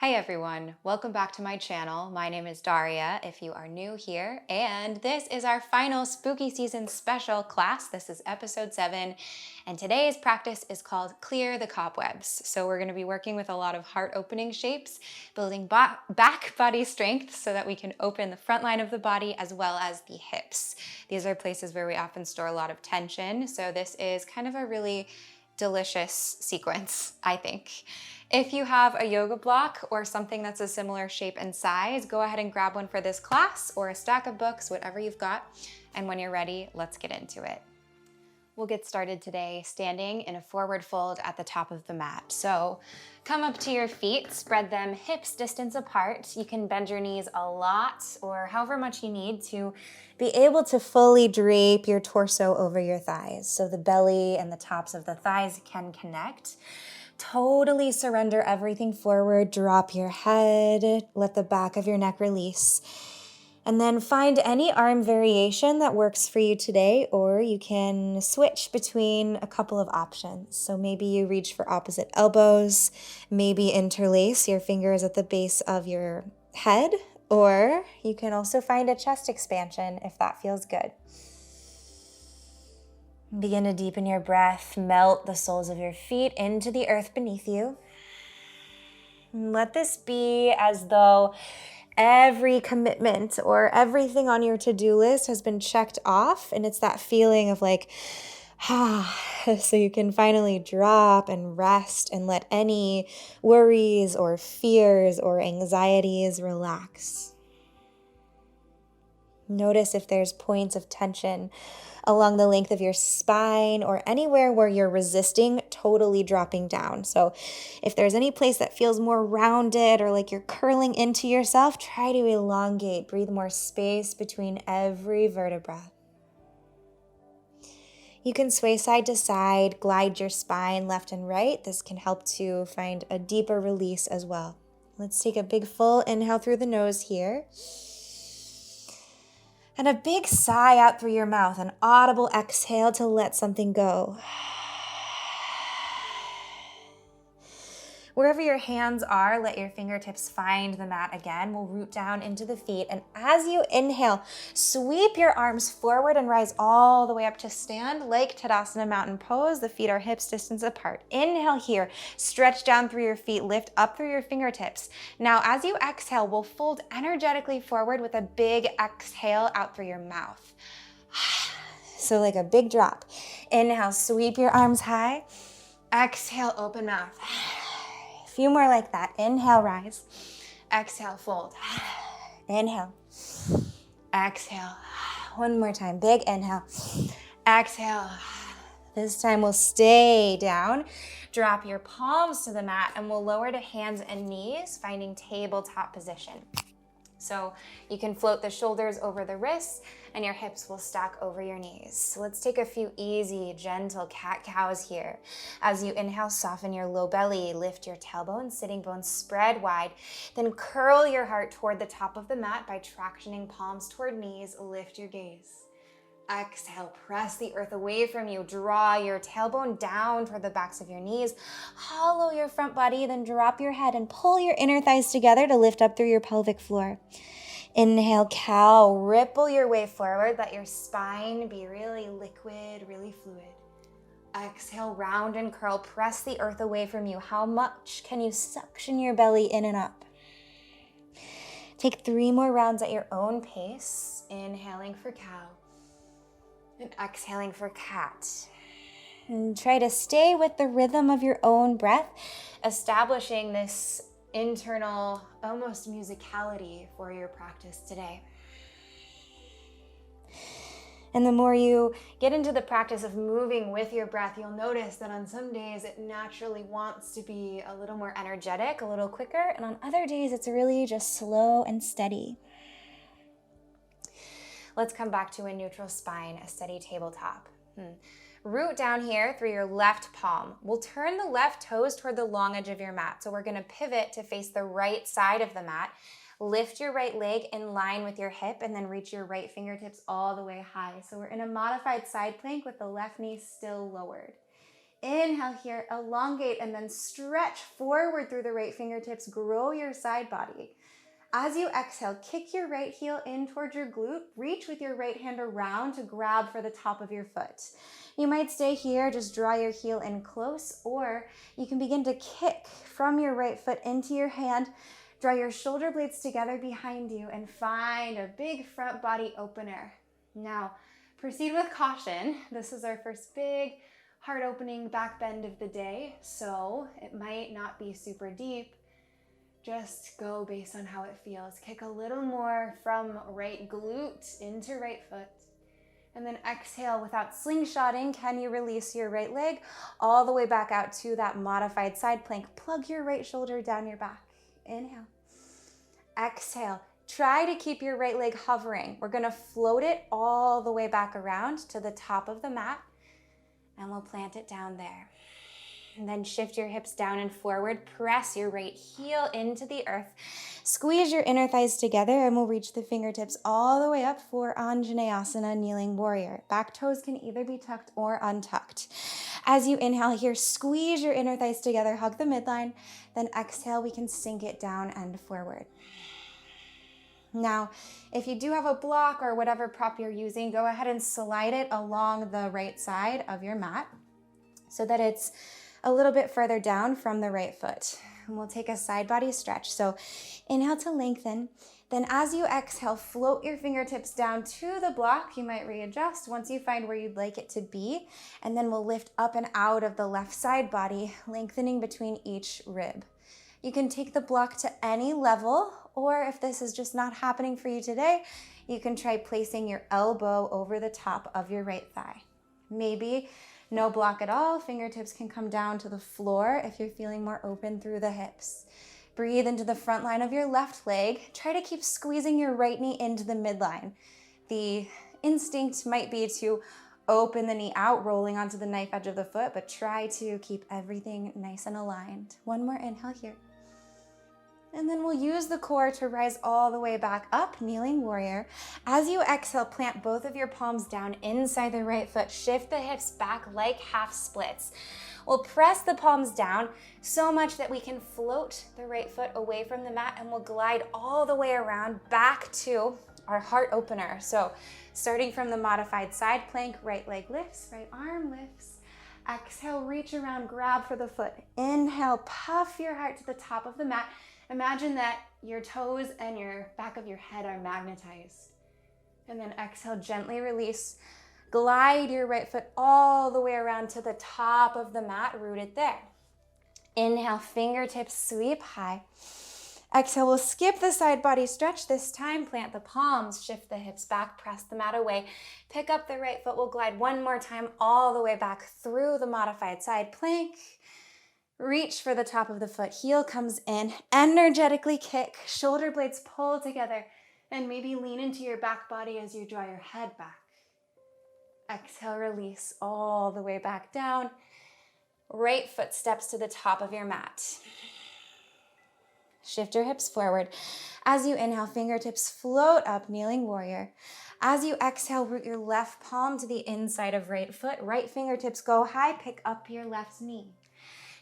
Hi everyone, welcome back to my channel. My name is Daria if you are new here, and this is our final spooky season special class. This is episode 7, and today's practice is called Clear the Cobwebs. So we're going to be working with a lot of heart opening shapes, building back body strength so that we can open the front line of the body as well as the hips. These are places where we often store a lot of tension, so this is kind of a really delicious sequence, I think. If you have a yoga block or something that's a similar shape and size, go ahead and grab one for this class or a stack of books, whatever you've got. And when you're ready, let's get into it. We'll get started today standing in a forward fold at the top of the mat. So come up to your feet, spread them hips distance apart. You can bend your knees a lot or however much you need to be able to fully drape your torso over your thighs. So the belly and the tops of the thighs can connect. Totally surrender everything forward, drop your head, let the back of your neck release. And then find any arm variation that works for you today, or you can switch between a couple of options. So maybe you reach for opposite elbows, maybe interlace your fingers at the base of your head, or you can also find a chest expansion if that feels good. Begin to deepen your breath, melt the soles of your feet into the earth beneath you. And let this be as though every commitment or everything on your to-do list has been checked off, and it's that feeling of like, so you can finally drop and rest and let any worries or fears or anxieties relax. Notice if there's points of tension along the length of your spine or anywhere where you're resisting totally dropping down. So if there's any place that feels more rounded or like you're curling into yourself, try to elongate. Breathe more space between every vertebra. You can sway side to side, glide your spine left and right. This can help to find a deeper release as well. Let's take a big full inhale through the nose here. And a big sigh out through your mouth, an audible exhale to let something go. Wherever your hands are, let your fingertips find the mat again. We'll root down into the feet. And as you inhale, sweep your arms forward and rise all the way up to stand like Tadasana Mountain Pose. The feet are hips distance apart. Inhale here, stretch down through your feet, lift up through your fingertips. Now, as you exhale, we'll fold energetically forward with a big exhale out through your mouth. So like a big drop. Inhale, sweep your arms high. Exhale, open mouth. Few more like that. Inhale, rise. Exhale, fold. Inhale. Exhale. One more time. Big inhale. Exhale. This time we'll stay down. Drop your palms to the mat and we'll lower to hands and knees, finding tabletop position. So you can float the shoulders over the wrists and your hips will stack over your knees. So let's take a few easy, gentle cat-cows here. As you inhale, soften your low belly, lift your tailbone, sitting bones spread wide. Then curl your heart toward the top of the mat by tractioning palms toward knees. Lift your gaze. Exhale, press the earth away from you. Draw your tailbone down toward the backs of your knees. Hollow your front body, then drop your head and pull your inner thighs together to lift up through your pelvic floor. Inhale, cow, ripple your way forward. Let your spine be really liquid, really fluid. Exhale, round and curl. Press the earth away from you. How much can you suction your belly in and up? Take 3 more rounds at your own pace. Inhaling for cow. And exhaling for cat. And try to stay with the rhythm of your own breath, establishing this internal, almost musicality for your practice today. And the more you get into the practice of moving with your breath, you'll notice that on some days it naturally wants to be a little more energetic, a little quicker, and on other days it's really just slow and steady. Let's come back to a neutral spine, a steady tabletop. Root down here through your left palm. We'll turn the left toes toward the long edge of your mat. So we're gonna pivot to face the right side of the mat. Lift your right leg in line with your hip and then reach your right fingertips all the way high. So we're in a modified side plank with the left knee still lowered. Inhale here, elongate and then stretch forward through the right fingertips, grow your side body. As you exhale, kick your right heel in towards your glute, reach with your right hand around to grab for the top of your foot. You might stay here, just draw your heel in close, or you can begin to kick from your right foot into your hand, draw your shoulder blades together behind you and find a big front body opener. Now, proceed with caution. This is our first big heart opening back bend of the day, so it might not be super deep. Just go based on how it feels. Kick a little more from right glute into right foot. And then exhale without slingshotting. Can you release your right leg all the way back out to that modified side plank? Plug your right shoulder down your back. Inhale. Exhale. Try to keep your right leg hovering. We're going to float it all the way back around to the top of the mat. And we'll plant it down there. And then shift your hips down and forward. Press your right heel into the earth. Squeeze your inner thighs together and we'll reach the fingertips all the way up for Anjaneyasana, kneeling warrior. Back toes can either be tucked or untucked. As you inhale here, squeeze your inner thighs together, hug the midline. Then exhale, we can sink it down and forward. Now, if you do have a block or whatever prop you're using, go ahead and slide it along the right side of your mat so that it's a little bit further down from the right foot. And we'll take a side body stretch. So inhale to lengthen. Then as you exhale, float your fingertips down to the block. You might readjust once you find where you'd like it to be. And then we'll lift up and out of the left side body, lengthening between each rib. You can take the block to any level, or if this is just not happening for you today, you can try placing your elbow over the top of your right thigh. Maybe no block at all. Fingertips can come down to the floor if you're feeling more open through the hips. Breathe into the front line of your left leg. Try to keep squeezing your right knee into the midline. The instinct might be to open the knee out, rolling onto the knife edge of the foot, but try to keep everything nice and aligned. One more inhale here. And then we'll use the core to rise all the way back up, kneeling warrior. As you exhale, plant both of your palms down inside the right foot. Shift the hips back like half splits. We'll press the palms down so much that we can float the right foot away from the mat, and we'll glide all the way around back to our heart opener. So starting from the modified side plank, right leg lifts, right arm lifts. Exhale, reach around, grab for the foot. Inhale, puff your heart to the top of the mat. Imagine that your toes and your back of your head are magnetized. And then exhale, gently release. Glide your right foot all the way around to the top of the mat, rooted there. Inhale, fingertips sweep high. Exhale, we'll skip the side body stretch this time. Plant the palms, shift the hips back, press the mat away. Pick up the right foot, we'll glide one more time all the way back through the modified side plank. Reach for the top of the foot, heel comes in, energetically kick, shoulder blades pull together, and maybe lean into your back body as you draw your head back. Exhale, release all the way back down. Right foot steps to the top of your mat. Shift your hips forward. As you inhale, fingertips float up, kneeling warrior. As you exhale, root your left palm to the inside of right foot. Right fingertips go high, pick up your left knee.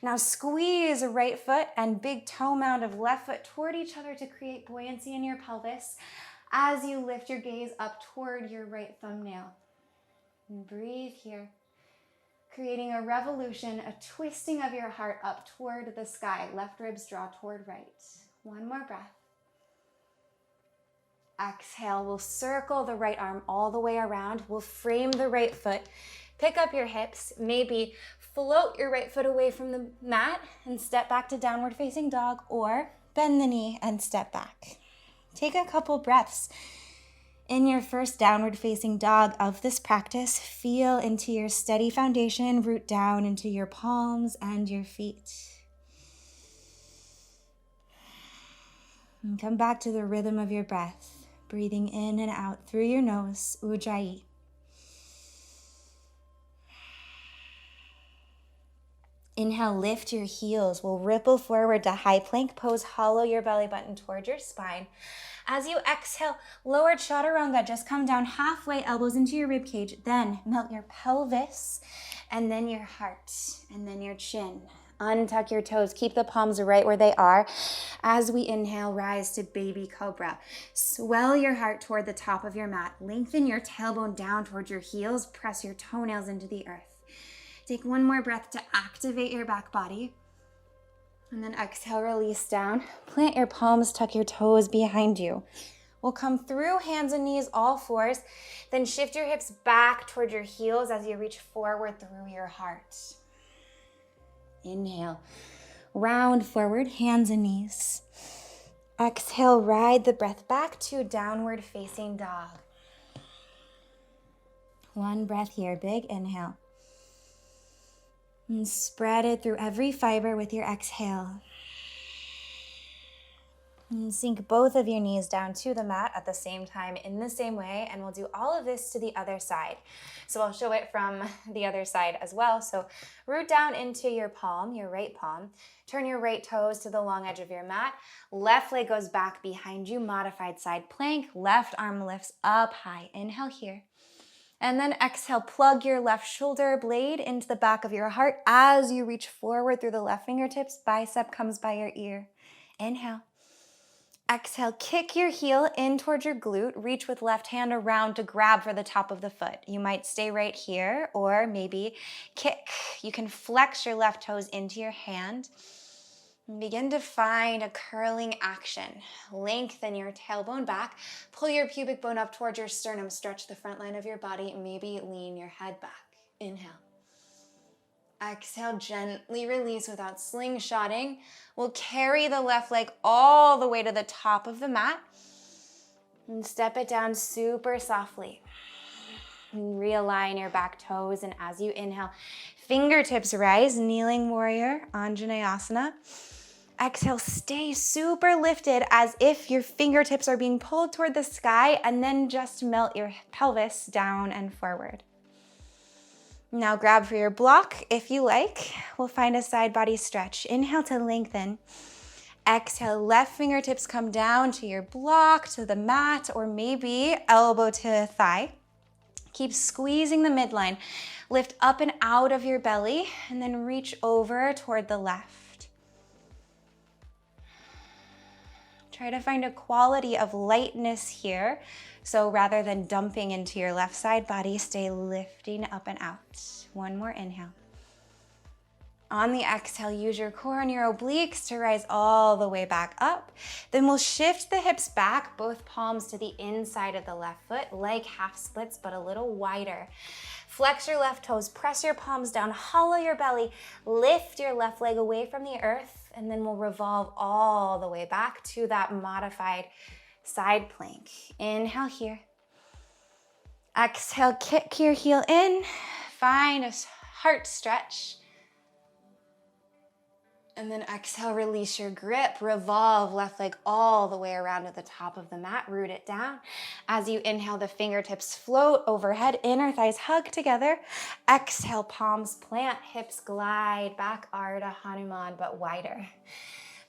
Now squeeze right foot and big toe mound of left foot toward each other to create buoyancy in your pelvis as you lift your gaze up toward your right thumbnail. And breathe here, creating a revolution, a twisting of your heart up toward the sky. Left ribs draw toward right. One more breath. Exhale, we'll circle the right arm all the way around. We'll frame the right foot. Pick up your hips, maybe float your right foot away from the mat and step back to downward facing dog, or bend the knee and step back. Take a couple breaths. In your first downward facing dog of this practice, feel into your steady foundation, root down into your palms and your feet. And come back to the rhythm of your breath, breathing in and out through your nose, Ujjayi. Inhale, lift your heels. We'll ripple forward to high plank pose. Hollow your belly button toward your spine. As you exhale, lowered chaturanga. Just come down halfway, elbows into your rib cage. Then melt your pelvis, and then your heart, and then your chin. Untuck your toes. Keep the palms right where they are. As we inhale, rise to baby cobra. Swell your heart toward the top of your mat. Lengthen your tailbone down towards your heels. Press your toenails into the earth. Take one more breath to activate your back body. And then exhale, release down. Plant your palms, tuck your toes behind you. We'll come through hands and knees, all fours. Then shift your hips back toward your heels as you reach forward through your heart. Inhale, round forward, hands and knees. Exhale, ride the breath back to downward facing dog. One breath here, big inhale. And spread it through every fiber with your exhale. And sink both of your knees down to the mat at the same time in the same way, and we'll do all of this to the other side. So I'll show it from the other side as well. So root down into your palm, your right palm. Turn your right toes to the long edge of your mat. Left leg goes back behind you, modified side plank. Left arm lifts up high. Inhale here. And then exhale, plug your left shoulder blade into the back of your heart as you reach forward through the left fingertips. Bicep comes by your ear. Inhale. Exhale, kick your heel in towards your glute. Reach with left hand around to grab for the top of the foot. You might stay right here or maybe kick. You can flex your left toes into your hand. And begin to find a curling action. Lengthen your tailbone back. Pull your pubic bone up towards your sternum. Stretch the front line of your body. Maybe lean your head back. Inhale. Exhale, gently release without slingshotting. We'll carry the left leg all the way to the top of the mat. And step it down super softly. And realign your back toes. And as you inhale, fingertips rise, kneeling warrior, Anjaneyasana. Exhale, stay super lifted as if your fingertips are being pulled toward the sky, and then just melt your pelvis down and forward. Now grab for your block if you like. We'll find a side body stretch. Inhale to lengthen. Exhale, left fingertips come down to your block, to the mat, or maybe elbow to thigh. Keep squeezing the midline. Lift up and out of your belly, and then reach over toward the left. Try to find a quality of lightness here. So rather than dumping into your left side body, stay lifting up and out. One more inhale. On the exhale, use your core and your obliques to rise all the way back up. Then we'll shift the hips back, both palms to the inside of the left foot, like half splits, but a little wider. Flex your left toes, press your palms down, hollow your belly, lift your left leg away from the earth, and then we'll revolve all the way back to that modified side plank. Inhale here. Exhale, kick your heel in. Find a heart stretch. And then exhale, release your grip. Revolve left leg all the way around to the top of the mat. Root it down. As you inhale, the fingertips float overhead. Inner thighs hug together. Exhale, palms plant. Hips glide back. Ardha Hanuman, but wider.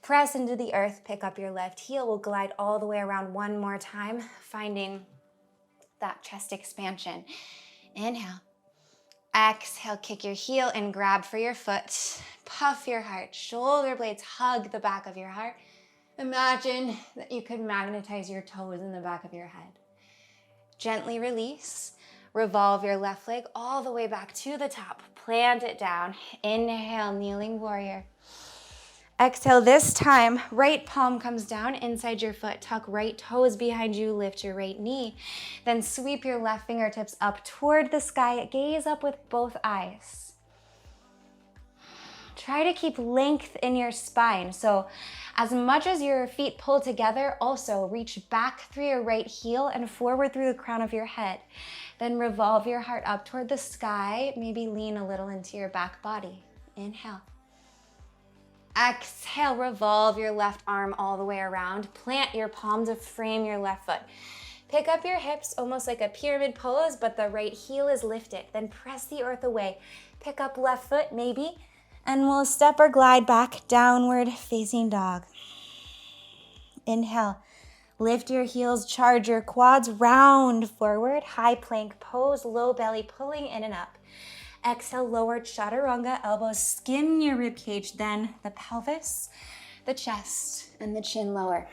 Press into the earth. Pick up your left heel. We'll glide all the way around one more time, finding that chest expansion. Inhale. Exhale, kick your heel and grab for your foot. Puff your heart. Shoulder blades hug the back of your heart. Imagine that you could magnetize your toes in the back of your head. Gently release. Revolve your left leg all the way back to the top. Plant it down. Inhale, kneeling warrior. Exhale, this time, right palm comes down inside your foot. Tuck right toes behind you, lift your right knee. Then sweep your left fingertips up toward the sky. Gaze up with both eyes. Try to keep length in your spine. So as much as your feet pull together, also reach back through your right heel and forward through the crown of your head. Then revolve your heart up toward the sky. Maybe lean a little into your back body. Inhale. Exhale, revolve your left arm all the way around. Plant your palm to frame your left foot. Pick up your hips almost like a pyramid pose, but the right heel is lifted. Then press the earth away. Pick up left foot maybe, And we'll step or glide back, downward facing dog. Inhale, lift your heels, charge your quads, round forward, high plank pose, low belly pulling in and up. Exhale, lower chaturanga, elbows skim your rib cage, then the pelvis, the chest, and the chin lower.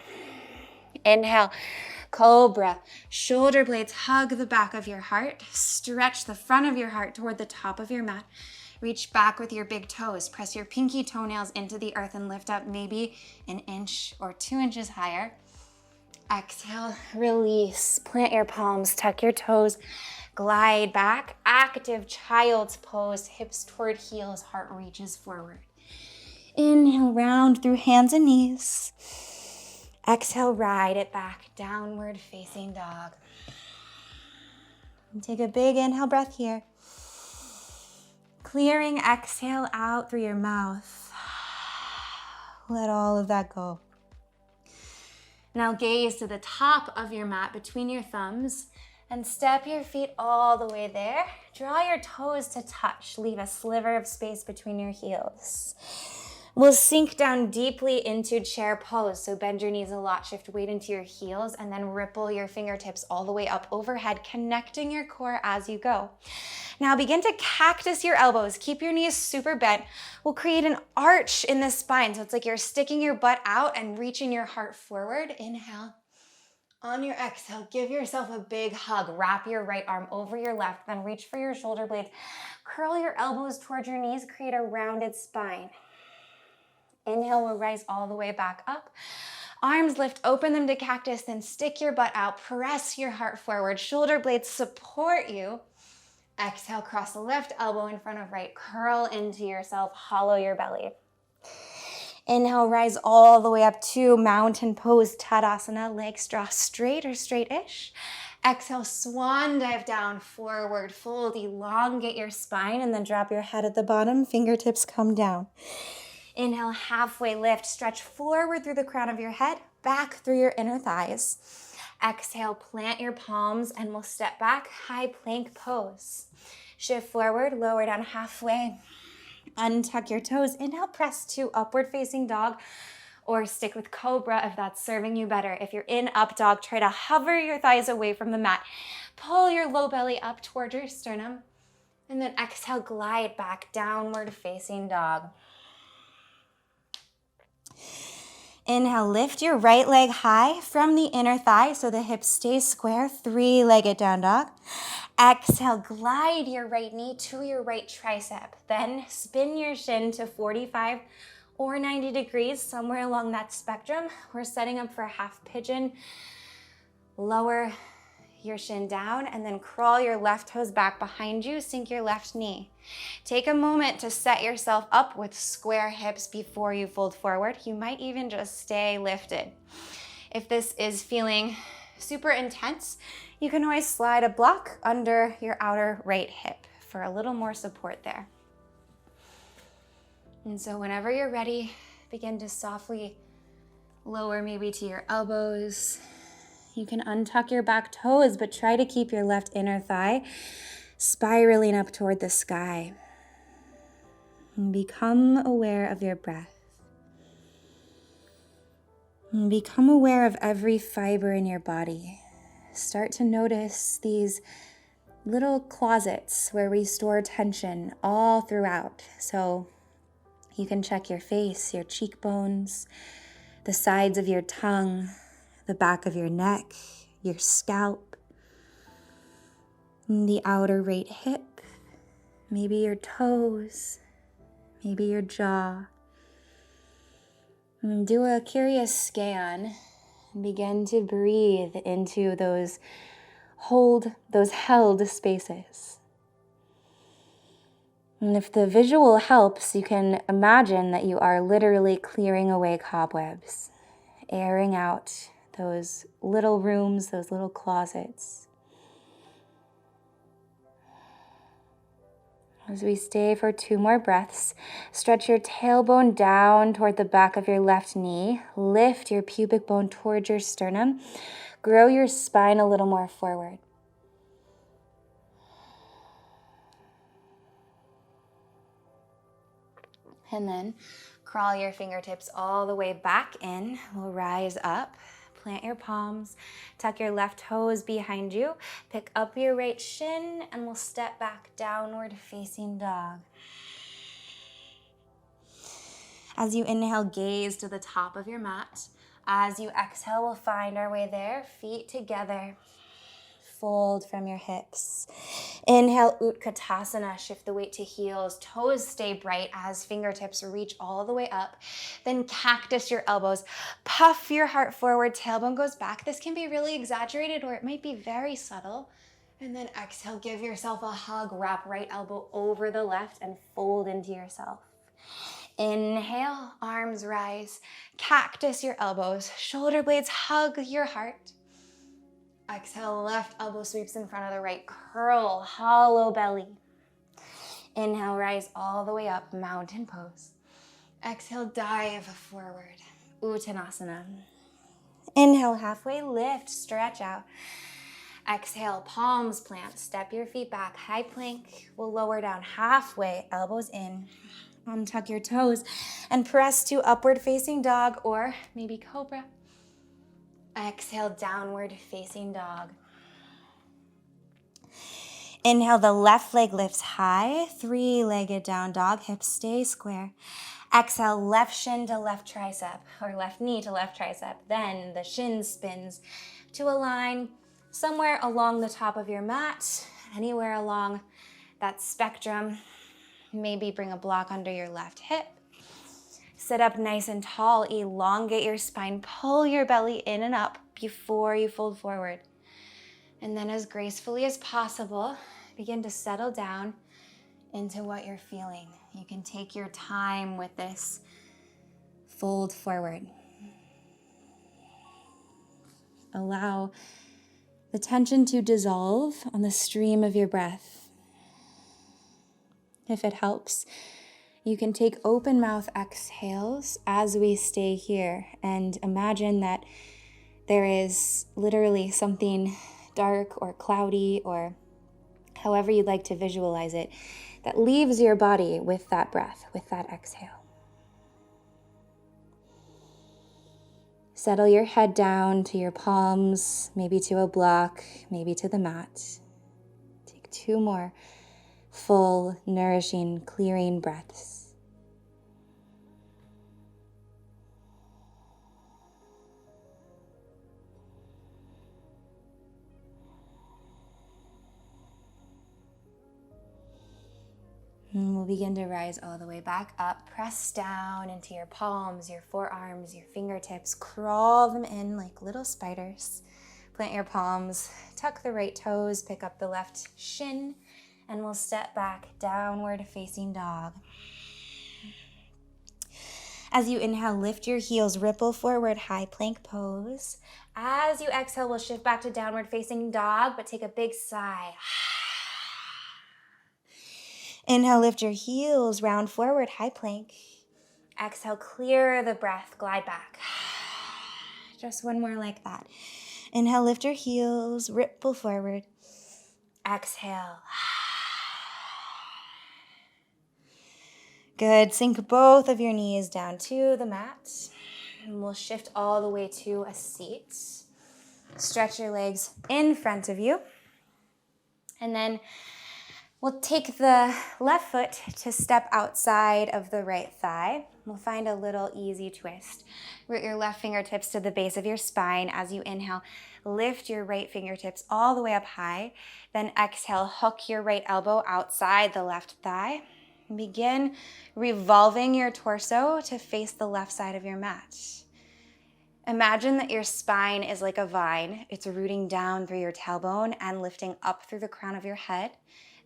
Inhale, cobra, shoulder blades hug the back of your heart, stretch the front of your heart toward the top of your mat. Reach back with your big toes, press your pinky toenails into the earth and lift up maybe an inch or 2 inches higher. Exhale, release, plant your palms, tuck your toes, glide back, active child's pose, hips toward heels, heart reaches forward. Inhale, round through hands and knees. Exhale, ride it back, downward facing dog. And take a big inhale breath here. Clearing exhale out through your mouth. Let all of that go. Now gaze to the top of your mat between your thumbs and step your feet all the way there. Draw your toes to touch. Leave a sliver of space between your heels. We'll sink down deeply into chair pose. So bend your knees a lot, shift weight into your heels, and then ripple your fingertips all the way up overhead, connecting your core as you go. Now begin to cactus your elbows. Keep your knees super bent. We'll create an arch in the spine. So it's like you're sticking your butt out and reaching your heart forward. Inhale. On your exhale, give yourself a big hug. Wrap your right arm over your left, then reach for your shoulder blades. Curl your elbows towards your knees. Create a rounded spine. Inhale, we'll rise all the way back up. Arms lift, open them to cactus, then stick your butt out. Press your heart forward. Shoulder blades support you. Exhale, cross the left elbow in front of right. Curl into yourself, hollow your belly. Inhale, rise all the way up to mountain pose, Tadasana. Legs draw straight or straight-ish. Exhale, swan dive down, forward fold. Elongate your spine and then drop your head at the bottom. Fingertips come down. Inhale, halfway lift. Stretch forward through the crown of your head, back through your inner thighs. Exhale, plant your palms and we'll step back, high plank pose. Shift forward, lower down halfway. Untuck your toes. Inhale, press to upward facing dog or stick with cobra if that's serving you better. If you're in up dog, try to hover your thighs away from the mat. Pull your low belly up toward your sternum. And then exhale, glide back, downward facing dog. Inhale, lift your right leg high from the inner thigh so the hips stay square, three-legged down dog. Exhale, glide your right knee to your right tricep. Then spin your shin to 45 or 90 degrees, somewhere along that spectrum. We're setting up for a half pigeon. Lower your shin down and then crawl your left toes back behind you, sink your left knee. Take a moment to set yourself up with square hips before you fold forward. You might even just stay lifted. If this is feeling super intense, you can always slide a block under your outer right hip for a little more support there. And so whenever you're ready, begin to softly lower maybe to your elbows. You can untuck your back toes, but try to keep your left inner thigh spiraling up toward the sky. And become aware of your breath. And become aware of every fiber in your body. Start to notice these little closets where we store tension all throughout. So you can check your face, your cheekbones, the sides of your tongue, the back of your neck, your scalp, the outer right hip, maybe your toes, maybe your jaw. And do a curious scan and begin to breathe into those held spaces. And if the visual helps, you can imagine that you are literally clearing away cobwebs, airing out those little rooms, those little closets. As we stay for 2 more breaths, stretch your tailbone down toward the back of your left knee. Lift your pubic bone towards your sternum. Grow your spine a little more forward. And then crawl your fingertips all the way back in. We'll rise up. Plant your palms, tuck your left toes behind you, pick up your right shin, and we'll step back, downward facing dog. As you inhale, gaze to the top of your mat. As you exhale, we'll find our way there, feet together. Fold from your hips. Inhale, Utkatasana, shift the weight to heels. Toes stay bright as fingertips reach all the way up. Then cactus your elbows. Puff your heart forward, tailbone goes back. This can be really exaggerated or it might be very subtle. And then exhale, give yourself a hug. Wrap right elbow over the left and fold into yourself. Inhale, arms rise. Cactus your elbows. Shoulder blades hug your heart. Exhale, left elbow sweeps in front of the right. Curl, hollow belly. Inhale, rise all the way up, mountain pose. Exhale, dive forward, Uttanasana. Inhale, halfway lift, stretch out. Exhale, palms plant, step your feet back, high plank. We'll lower down halfway, elbows in. Untuck your toes and press to upward facing dog or maybe cobra. Exhale, downward facing dog. Inhale, the left leg lifts high, three-legged down dog, hips stay square. Exhale, left shin to left tricep, or left knee to left tricep. Then the shin spins to a line somewhere along the top of your mat, anywhere along that spectrum. Maybe bring a block under your left hip. Sit up nice and tall, elongate your spine, pull your belly in and up before you fold forward. And then as gracefully as possible, begin to settle down into what you're feeling. You can take your time with this fold forward. Allow the tension to dissolve on the stream of your breath. If it helps, you can take open mouth exhales as we stay here and imagine that there is literally something dark or cloudy or however you'd like to visualize it that leaves your body with that breath, with that exhale. Settle your head down to your palms, maybe to a block, maybe to the mat. Take 2 more full, nourishing, clearing breaths. And we'll begin to rise all the way back up. Press down into your palms, your forearms, your fingertips. Crawl them in like little spiders. Plant your palms, tuck the right toes, pick up the left shin, and we'll step back, downward facing dog. As you inhale, lift your heels, ripple forward, high plank pose. As you exhale, we'll shift back to downward facing dog, but take a big sigh. Inhale, lift your heels, round forward, high plank. Exhale, clear the breath, glide back. Just one more like that. Inhale, lift your heels, ripple forward. Exhale. Good, sink both of your knees down to the mat. And we'll shift all the way to a seat. Stretch your legs in front of you. And then we'll take the left foot to step outside of the right thigh. We'll find a little easy twist. Root your left fingertips to the base of your spine. As you inhale, lift your right fingertips all the way up high. Then exhale, hook your right elbow outside the left thigh. And begin revolving your torso to face the left side of your mat. Imagine that your spine is like a vine. It's rooting down through your tailbone and lifting up through the crown of your head.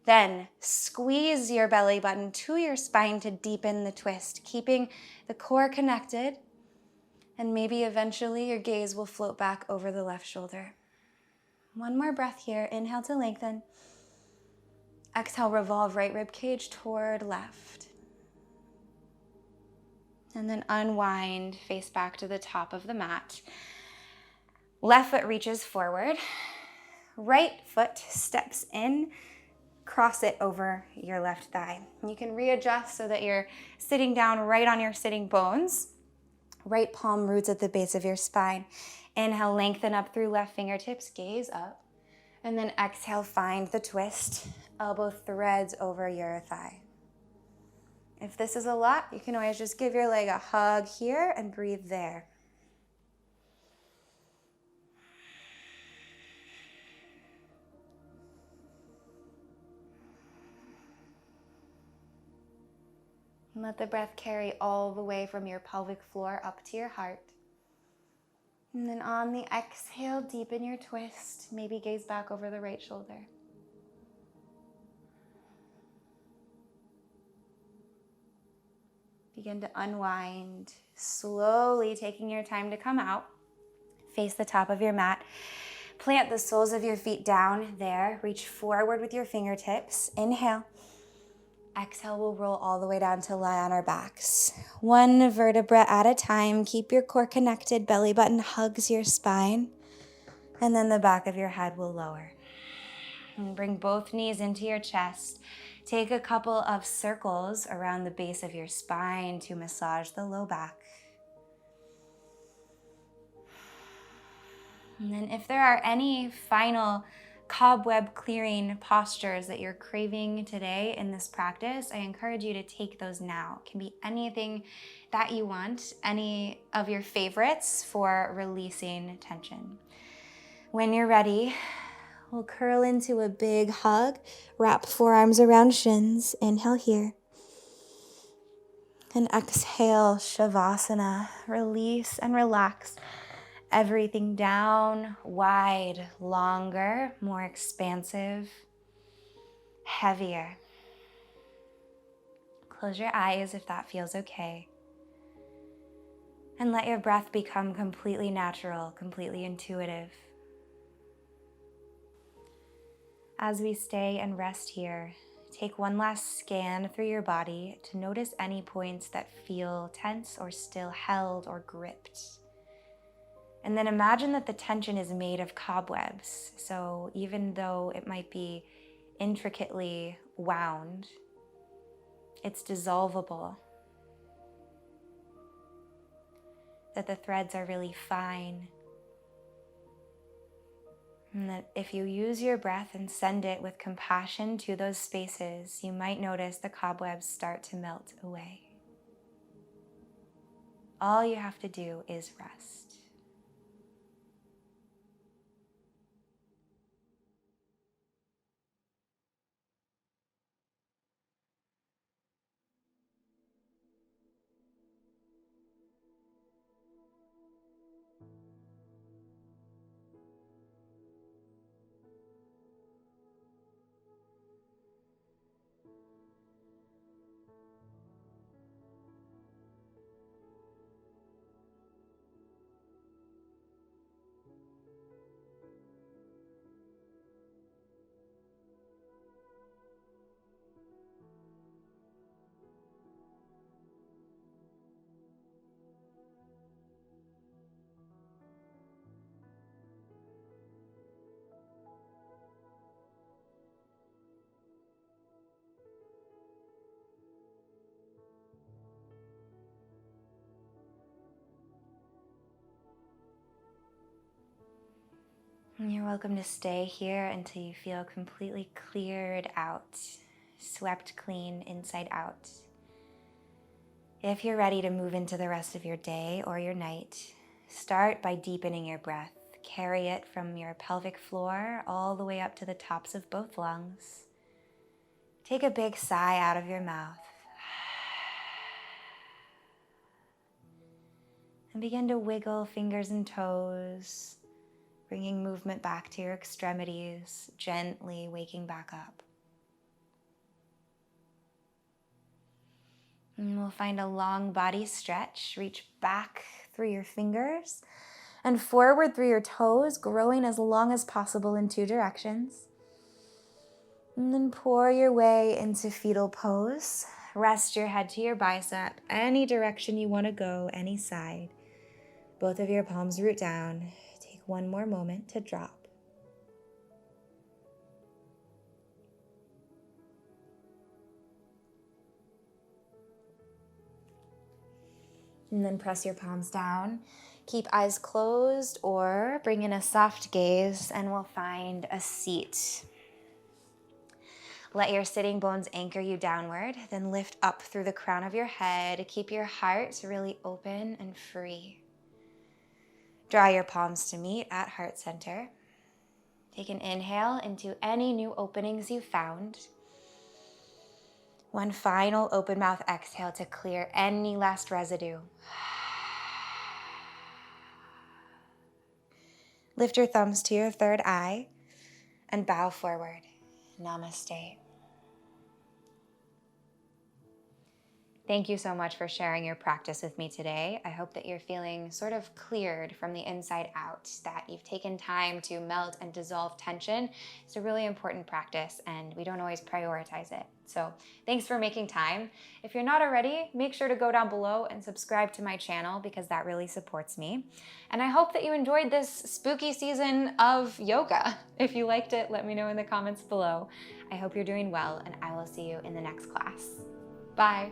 Then squeeze your belly button to your spine to deepen the twist, keeping the core connected. And maybe eventually your gaze will float back over the left shoulder. One more breath here. Inhale to lengthen. Exhale, revolve right rib cage toward left. And then unwind, face back to the top of the mat. Left foot reaches forward. Right foot steps in. cross it over your left thigh. You can readjust so that you're sitting down right on your sitting bones. Right palm roots at the base of your spine. Inhale, lengthen up through left fingertips, gaze up. And then exhale, find the twist. Elbow threads over your thigh. If this is a lot, you can always just give your leg a hug here and breathe there. And let the breath carry all the way from your pelvic floor up to your heart. And then on the exhale, deepen your twist. Maybe gaze back over the right shoulder. Begin to unwind, slowly taking your time to come out. Face the top of your mat. Plant the soles of your feet down there. Reach forward with your fingertips. Inhale. Exhale, we'll roll all the way down to lie on our backs. One vertebra at a time. Keep your core connected. Belly button hugs your spine. And then the back of your head will lower. And bring both knees into your chest. Take a couple of circles around the base of your spine to massage the low back. And then if there are any final cobweb clearing postures that you're craving today in this practice, I encourage you to take those now. It can be anything that you want, any of your favorites for releasing tension. When you're ready, we'll curl into a big hug, wrap forearms around shins. Inhale here. And exhale, Shavasana. Release and relax. Everything down, wide, longer, more expansive, heavier. Close your eyes if that feels okay. And let your breath become completely natural, completely intuitive. As we stay and rest here, take one last scan through your body to notice any points that feel tense or still held or gripped. And then imagine that the tension is made of cobwebs. So even though it might be intricately wound, it's dissolvable. That the threads are really fine. And that if you use your breath and send it with compassion to those spaces, you might notice the cobwebs start to melt away. All you have to do is rest. And you're welcome to stay here until you feel completely cleared out, swept clean inside out. If you're ready to move into the rest of your day or your night, start by deepening your breath. Carry it from your pelvic floor all the way up to the tops of both lungs. Take a big sigh out of your mouth. And begin to wiggle fingers and toes, bringing movement back to your extremities, gently waking back up. And we'll find a long body stretch. Reach back through your fingers and forward through your toes, growing as long as possible in two directions. And then pour your way into fetal pose. Rest your head to your bicep, any direction you want to go, any side. Both of your palms root down. Take one more moment to drop. And then press your palms down. Keep eyes closed or bring in a soft gaze and we'll find a seat. Let your sitting bones anchor you downward, then lift up through the crown of your head. Keep your heart really open and free. Draw your palms to meet at heart center. Take an inhale into any new openings you found. One final open mouth exhale to clear any last residue. Lift your thumbs to your third eye and bow forward. Namaste. Thank you so much for sharing your practice with me today. I hope that you're feeling sort of cleared from the inside out, that you've taken time to melt and dissolve tension. It's a really important practice and we don't always prioritize it. So thanks for making time. If you're not already, make sure to go down below and subscribe to my channel because that really supports me. And I hope that you enjoyed this spooky season of yoga. If you liked it, let me know in the comments below. I hope you're doing well and I will see you in the next class. Bye.